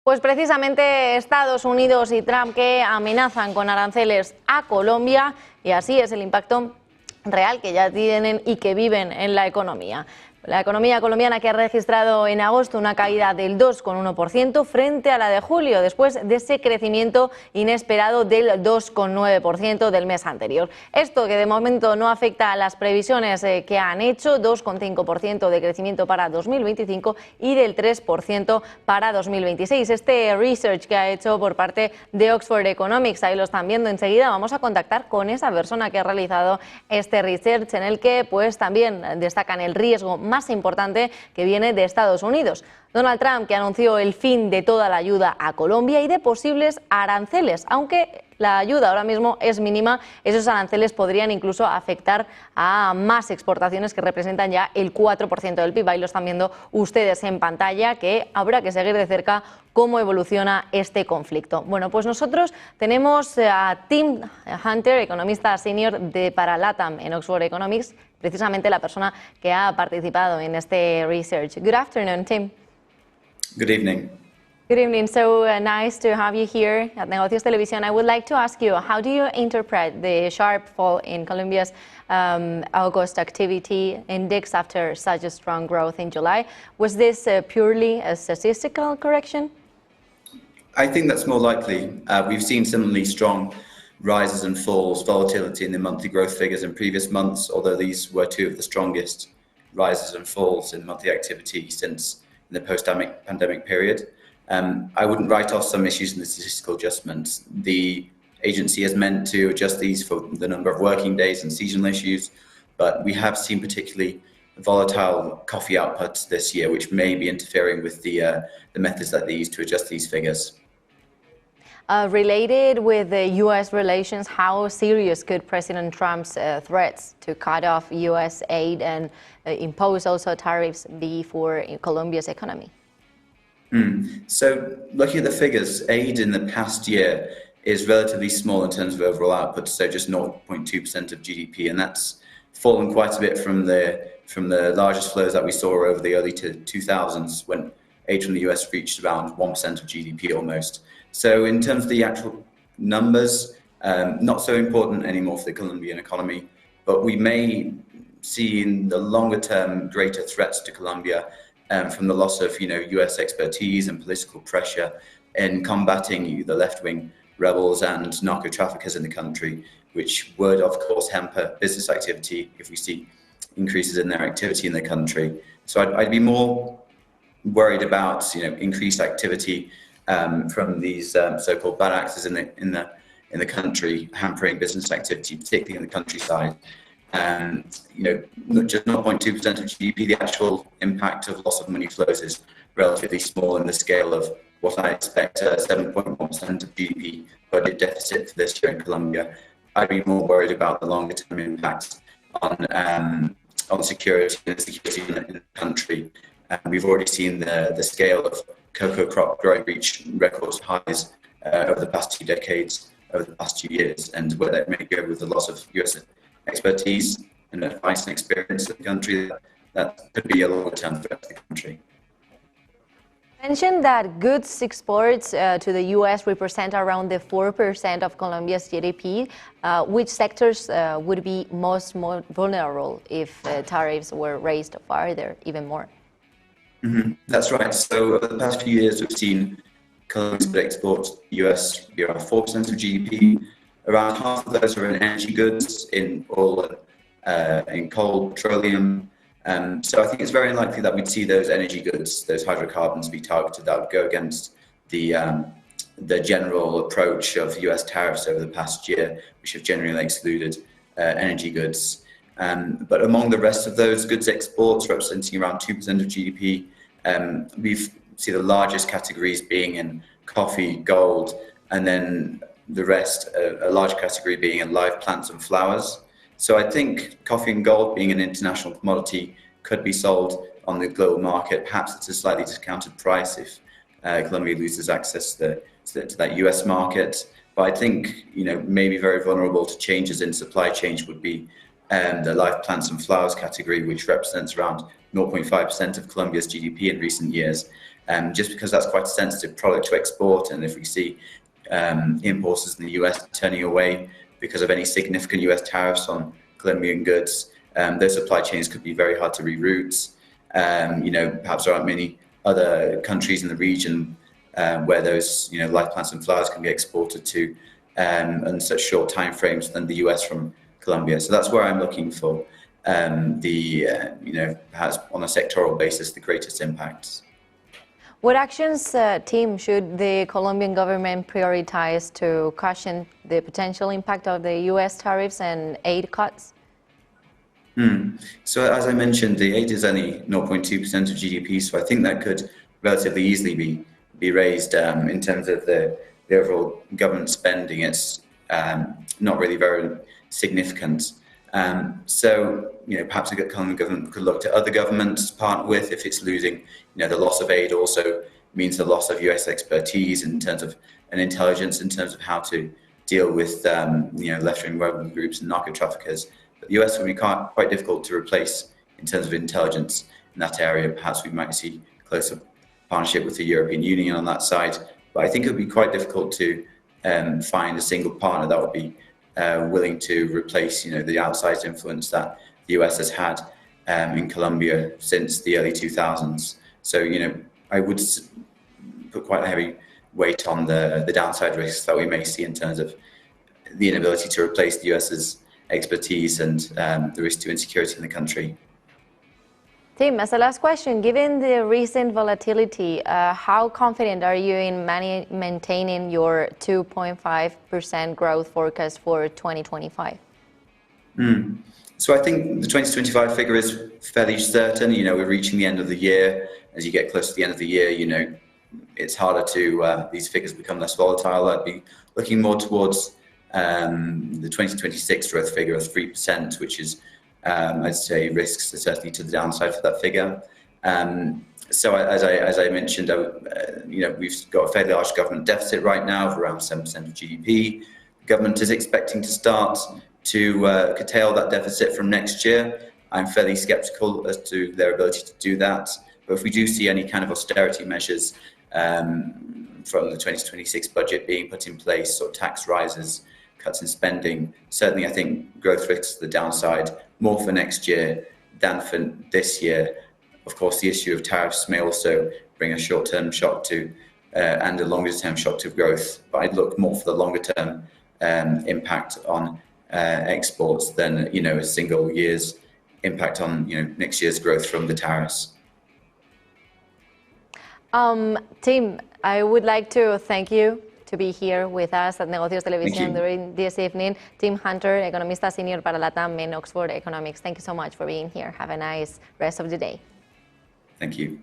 Pues precisamente Estados Unidos y Trump que amenazan con aranceles a Colombia, y así es el impacto real que ya tienen y que viven en la economía. La economía colombiana, que ha registrado en agosto una caída del 2,1% frente a la de julio, después de ese crecimiento inesperado del 2,9% del mes anterior. Esto que de momento no afecta a las previsiones que han hecho, 2,5% de crecimiento para 2025 y del 3% para 2026. Este research que ha hecho por parte de Oxford Economics, ahí lo están viendo enseguida. Vamos a contactar con esa persona que ha realizado este research, en el que pues también destacan el riesgo más importante que viene de Estados Unidos. Donald Trump, que anunció el fin de toda la ayuda a Colombia y de posibles aranceles, aunque la ayuda ahora mismo es mínima. Esos aranceles podrían incluso afectar a más exportaciones, que representan ya el 4% del PIB. Ahí lo están viendo ustedes en pantalla, que habrá que seguir de cerca cómo evoluciona este conflicto. Bueno, pues nosotros tenemos a Tim Hunter, economista senior para LATAM en Oxford Economics, precisamente la persona que ha participado en este research. Good afternoon, Tim. Good evening. Good evening. So nice to have you here at Negocios Televisión. I would like to ask you, how do you interpret the sharp fall in Colombia's August activity index after such a strong growth in July? Was this purely a statistical correction? I think that's more likely. We've seen similarly strong rises and falls, volatility in the monthly growth figures in previous months, although these were two of the strongest rises and falls in monthly activity since the post-pandemic period. I wouldn't write off some issues in the statistical adjustments. The agency is meant to adjust these for the number of working days and seasonal issues, but we have seen particularly volatile coffee outputs this year, which may be interfering with the methods that they use to adjust these figures. Related with the U.S. relations, how serious could President Trump's threats to cut off U.S. aid and impose also tariffs be for Colombia's economy? So looking at the figures, aid in the past year is relatively small in terms of overall output, so just 0.2% of GDP, and that's fallen quite a bit from the largest flows that we saw over the early 2000s, when aid from the US reached around 1% of GDP almost. So in terms of the actual numbers, not so important anymore for the Colombian economy, but we may see in the longer term greater threats to Colombia from the loss of US expertise and political pressure in combating the left-wing rebels and narco traffickers in the country, which would of course hamper business activity if we see increases in their activity in the country. So I'd be more worried about increased activity from these so-called bad actors in the country, hampering business activity, particularly in the countryside. Just 0.2% of GDP, the actual impact of loss of money flows is relatively small in the scale of what I expect a 7.1% of GDP budget deficit for this year in Colombia. I'd be more worried about the longer term impact on security and security in the country. We've already seen the scale of cocoa crop growing reach record highs over the past 2 decades, over the past 2 years, and where that may go with the loss of US expertise and advice and experience in the country, that could be a longer-term threat to the country. You mentioned that goods exports to the U.S. represent around the 4% of Colombia's GDP. Which sectors would be most vulnerable if tariffs were raised farther, even more? That's right. So over the past few years, we've seen Colombia's exports to the US be around 4% of GDP. Around half of those are in energy goods, in oil, in coal, petroleum. So I think it's very unlikely that we'd see those energy goods, those hydrocarbons, be targeted. That would go against the general approach of US tariffs over the past year, which have generally excluded energy goods. But among the rest of those goods exports, representing around 2% of GDP, we see the largest categories being in coffee, gold, and then the rest, a large category being in live plants and flowers. So I think coffee and gold, being an international commodity, could be sold on the global market, perhaps at a slightly discounted price if Colombia loses access to that US market. But I think maybe very vulnerable to changes in supply chains would be the live plants and flowers category, which represents around 0.5% of Colombia's GDP in recent years. just because that's quite a sensitive product to export. And if we see importers in the US turning away because of any significant US tariffs on Colombian goods, those supply chains could be very hard to reroute. Perhaps there aren't many other countries in the region where those live plants and flowers can be exported to in such short time frames than the US from Colombia. So that's where I'm looking for perhaps on a sectoral basis, the greatest impacts. What actions, Tim, should the Colombian government prioritize to cushion the potential impact of the US tariffs and aid cuts? So as I mentioned, the aid is only 0.2% of GDP, so I think that could relatively easily be raised. In terms of the overall government spending, it's not really very significant. So perhaps the Colombian government could look to other governments to partner with if it's losing. The loss of aid also means the loss of US expertise in terms of and intelligence in terms of how to deal with left-wing rebel groups and narco traffickers. But the US will be quite difficult to replace in terms of intelligence in that area. Perhaps we might see closer partnership with the European Union on that side. But I think it would be quite difficult to find a single partner that would be willing to replace, the outsized influence that the US has had in Colombia since the early 2000s. So, I would put quite a heavy weight on the downside risks that we may see in terms of the inability to replace the US's expertise and the risk to insecurity in the country. Tim, as a last question, given the recent volatility, how confident are you in maintaining your 2.5% growth forecast for 2025? So I think the 2025 figure is fairly certain. We're reaching the end of the year. As you get close to the end of the year, it's harder to, these figures become less volatile. I'd be looking more towards the 2026 growth figure of 3%, which is, I'd say, risks certainly to the downside for that figure. So as I mentioned, we've got a fairly large government deficit right now of around 7% of GDP. The government is expecting to start to curtail that deficit from next year. I'm fairly skeptical as to their ability to do that. But if we do see any kind of austerity measures from the 2026 budget being put in place, or tax rises, cuts in spending, certainly I think growth risks the downside more for next year than for this year. Of course, the issue of tariffs may also bring a short-term shock to and a longer-term shock to growth. But I'd look more for the longer-term impact on exports than a single year's impact on next year's growth from the tariffs. Tim, I would like to thank you to be here with us at Negocios Televisión during this evening. Tim Hunter, economista senior para LATAM in Oxford Economics. Thank you so much for being here. Have a nice rest of the day. Thank you.